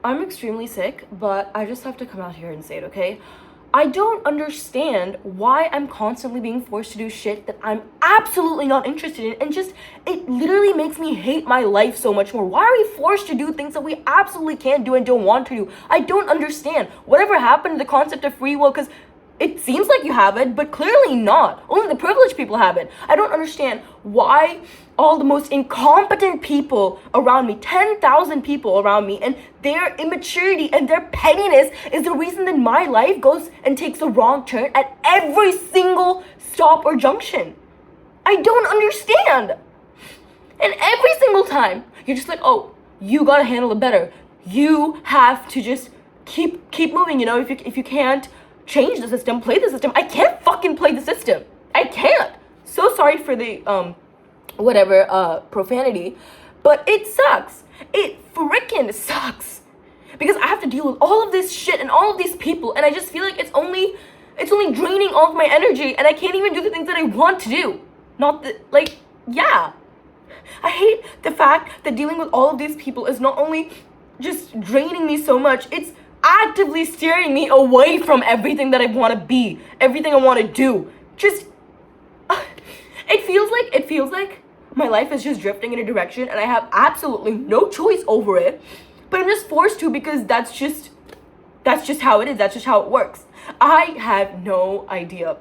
I'm extremely sick, but I just have to come out here and say it, okay? I don't understand why I'm constantly being forced to do shit that I'm absolutely not interested in, and just, it literally makes me hate my life so much more. Why are we forced to do things that we absolutely can't do and don't want to do? I don't understand. Whatever happened to the concept of free will? Because it seems like you have it, but clearly not. Only the privileged people have it. I don't understand why all the most incompetent people around me, 10,000 people around me, and their immaturity and their pettiness is the reason that my life goes and takes a wrong turn at every single stop or junction. I don't understand. And every single time, you're just like, oh, you gotta handle it better. You have to just keep moving, you know, if you can't change the system, play the system. I can't fucking play the system. I can't. So sorry for the profanity, but it sucks. It freaking sucks. Because I have to deal with all of this shit and all of these people, and I just feel like it's only draining all of my energy, and I can't even do the things that I want to do. I hate the fact that dealing with all of these people is not only just draining me so much, it's actively steering me away from everything that I want to be, everything I want to do. Just, it feels like my life is just drifting in a direction and I have absolutely no choice over it, but I'm just forced to because that's just how it is. That's just how it works. I have no idea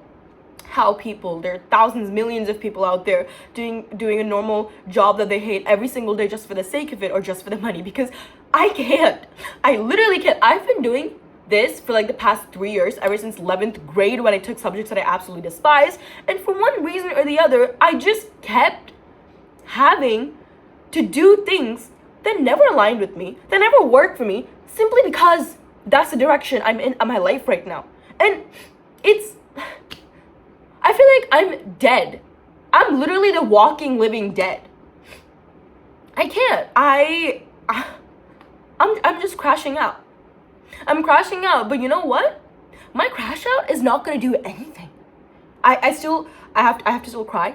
how there are thousands, millions of people out there doing a normal job that they hate every single day just for the sake of it or just for the money, because I can't. I literally can't. I've been doing this for like the past 3 years, ever since 11th grade when I took subjects that I absolutely despised, and for one reason or the other, I just kept having to do things that never aligned with me, that never worked for me, simply because that's the direction I'm in my life right now. And I feel like I'm dead. I'm literally the walking, living dead. I can't. I'm just crashing out. I'm crashing out, but you know what? My crash out is not gonna do anything. I have to still cry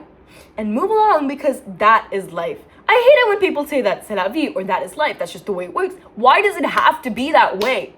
and move along, because that is life. I hate it when people say that c'est la vie or that is life. That's just the way it works. Why does it have to be that way?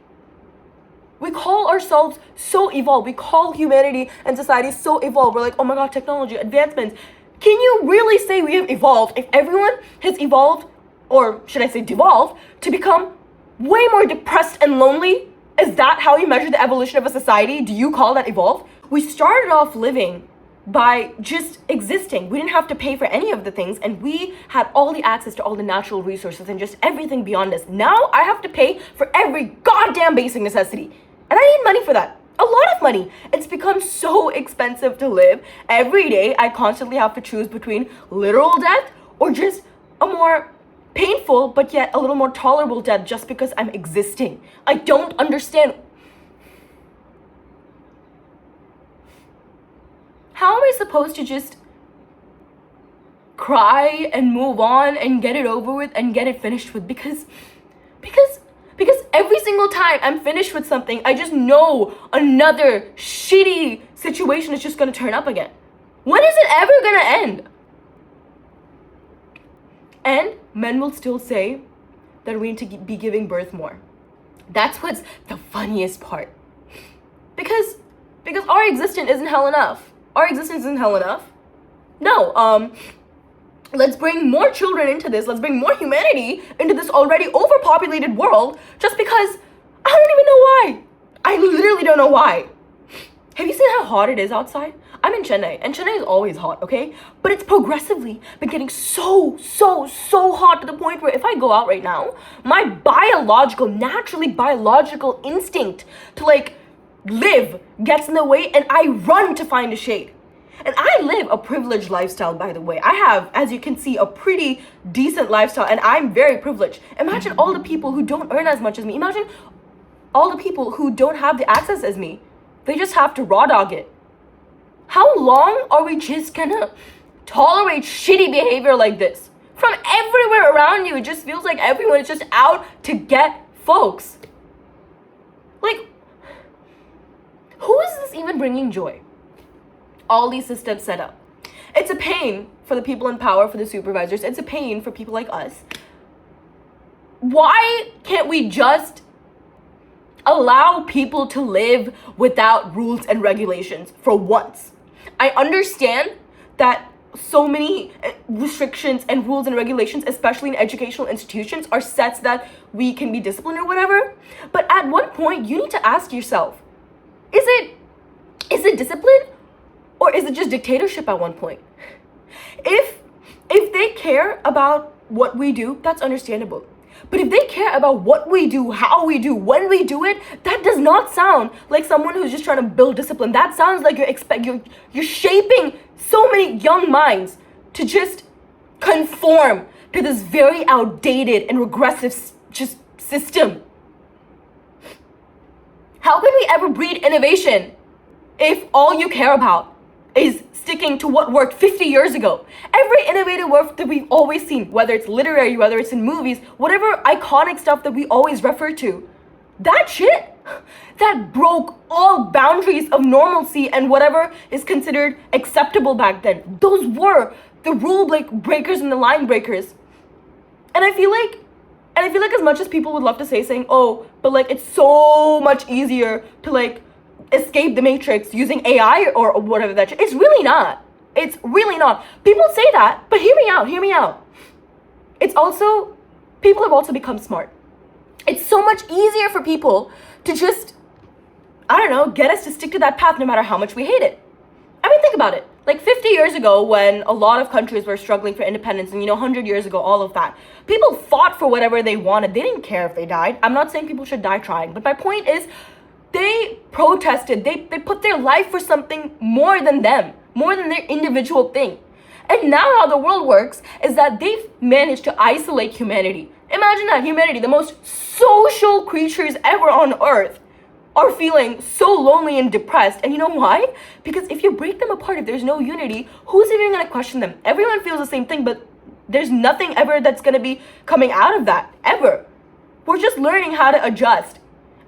We call ourselves so evolved. We call humanity and society so evolved. We're like, oh my god, technology, advancements. Can you really say we have evolved if everyone has evolved, or should I say devolved, to become way more depressed and lonely? Is that how you measure the evolution of a society? Do you call that evolved? We started off living by just existing. We didn't have to pay for any of the things, and we had all the access to all the natural resources and just everything beyond us. Now I have to pay for every goddamn basic necessity. And I need money for that. A lot of money. It's become so expensive to live. Every day, I constantly have to choose between literal death or just a more painful but yet a little more tolerable death just because I'm existing. I don't understand. How am I supposed to just cry and move on and get it over with and get it finished with? Because every single time I'm finished with something, I just know another shitty situation is just gonna turn up again. When is it ever gonna end? And men will still say that we need to be giving birth more. That's what's the funniest part. Because our existence isn't hell enough. Our existence isn't hell enough. No, let's bring more children into this. Let's bring more humanity into this already overpopulated world, just because I don't even know why. I literally don't know why. Have you seen how hot it is outside? I'm in Chennai, and Chennai is always hot, okay? But it's progressively been getting so hot to the point where if I go out right now, my naturally biological instinct to live gets in the way, and I run to find a shade. And I live a privileged lifestyle, by the way. I have, as you can see, a pretty decent lifestyle, and I'm very privileged. Imagine all the people who don't earn as much as me. Imagine all the people who don't have the access as me. They just have to raw dog it. How long are we just gonna tolerate shitty behavior like this? From everywhere around you, it just feels like everyone is just out to get folks. Who is this even bringing joy? All these systems set up. It's a pain for the people in power, for the supervisors. It's a pain for people like us. why can't we just allow people to live without rules and regulations for once? I understand that so many restrictions and rules and regulations, especially in educational institutions, are set so that we can be disciplined or whatever. But at one point, you need to ask yourself, is it discipline or is it just dictatorship at one point? If they care about what we do, that's understandable. But if they care about what we do, how we do, when we do it, that does not sound like someone who's just trying to build discipline. That sounds like you're shaping so many young minds to just conform to this very outdated and regressive just system. How can we ever breed innovation if all you care about is sticking to what worked 50 years ago? Every innovative work that we've always seen, whether it's literary, whether it's in movies, whatever iconic stuff that we always refer to, that shit, that broke all boundaries of normalcy and whatever is considered acceptable back then. Those were the rule breakers and the line breakers. And I feel like as much as people would love to saying, oh, but like it's so much easier to like escape the matrix using AI or whatever that shit. It's really not. It's really not. People say that, but hear me out. It's also, people have also become smart. It's so much easier for people to just, I don't know, get us to stick to that path no matter how much we hate it. I mean, think about it. Like 50 years ago, when a lot of countries were struggling for independence, and 100 years ago, all of that, people fought for whatever they wanted. They didn't care if they died. I'm not saying people should die trying, but my point is, they protested. They put their life for something more than them, more than their individual thing. And now how the world works is that they've managed to isolate humanity. Imagine that humanity, the most social creatures ever on earth, are feeling so lonely and depressed. And you know why? Because if you break them apart, if there's no unity, who's even going to question them? Everyone feels the same thing, but there's nothing ever that's going to be coming out of that, ever. We're just learning how to adjust.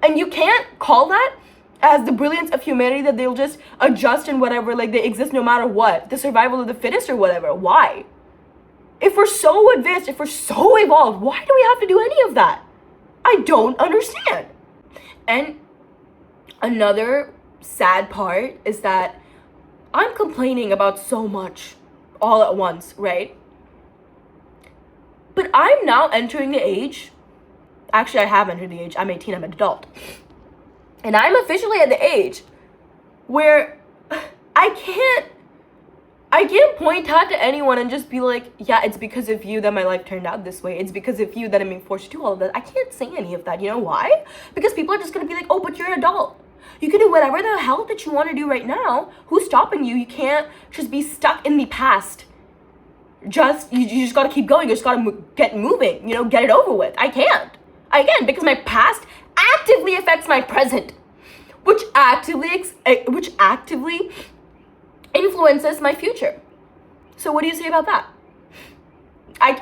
And you can't call that as the brilliance of humanity, that they'll just adjust and whatever, like they exist no matter what, the survival of the fittest or whatever. Why? If we're so advanced, if we're so evolved, why do we have to do any of that? I don't understand. And another sad part is that I'm complaining about so much all at once, right? But I'm now entering the age. Actually, I have entered the age. I'm 18, I'm an adult. And I'm officially at the age where I can't point out to anyone and just be like, yeah, it's because of you that my life turned out this way. It's because of you that I'm being forced to do all of that. I can't say any of that. You know why? Because people are just going to be like, oh, but you're an adult. You can do whatever the hell that you want to do right now. Who's stopping you? You can't just be stuck in the past. You just got to keep going. You just got to get moving, get it over with. I can't because my past actively affects my present, which actively influences my future. So what do you say about that? I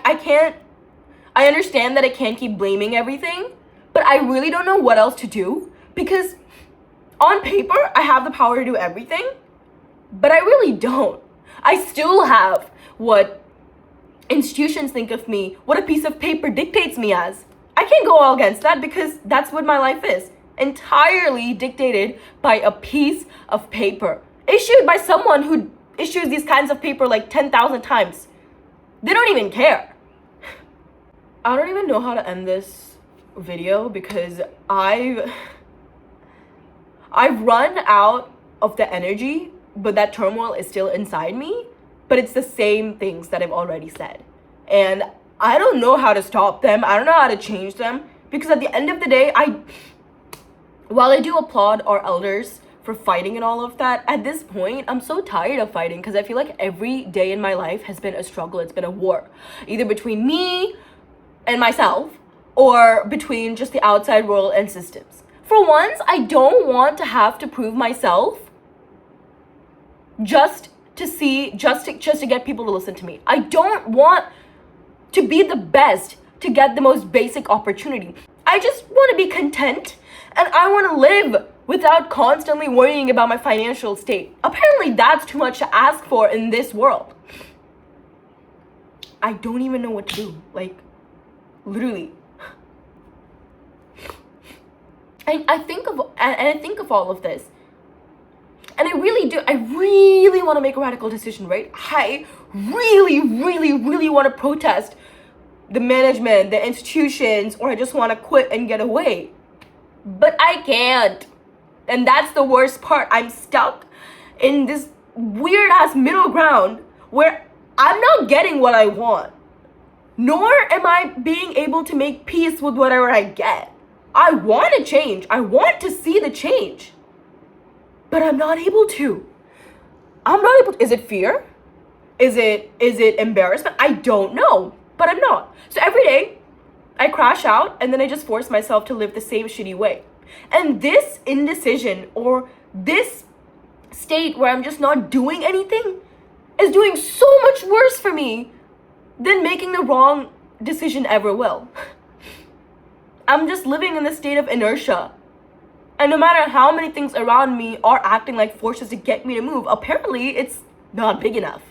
understand that I can't keep blaming everything, but I really don't know what else to do, because on paper, I have the power to do everything, but I really don't. I still have what institutions think of me, what a piece of paper dictates me as. I can't go all against that, because that's what my life is. Entirely dictated by a piece of paper. Issued by someone who issues these kinds of paper like 10,000 times. They don't even care. I don't even know how to end this video, because I've run out of the energy, but that turmoil is still inside me. But it's the same things that I've already said. And I don't know how to stop them. I don't know how to change them. Because at the end of the day, while I do applaud our elders for fighting and all of that, at this point, I'm so tired of fighting, because I feel like every day in my life has been a struggle. It's been a war. Either between me and myself, or between just the outside world and systems. For once, I don't want to have to prove myself just to get people to listen to me. I don't want to be the best to get the most basic opportunity. I just want to be content, and I want to live without constantly worrying about my financial state. Apparently that's too much to ask for in this world. I don't even know what to do. Like, literally, I think of all of this, and I really want to make a radical decision, right? I really want to protest the management, the institutions, or I just want to quit and get away. But I can't. And that's the worst part. I'm stuck in this weird ass middle ground where I'm not getting what I want, nor am I being able to make peace with whatever I get. I want to change. I want to see the change. But I'm not able to. Is it fear? Is it embarrassment? I don't know, but I'm not. So every day I crash out and then I just force myself to live the same shitty way. And this indecision or this state where I'm just not doing anything is doing so much worse for me than making the wrong decision ever will. I'm just living in this state of inertia. And no matter how many things around me are acting like forces to get me to move, apparently it's not big enough.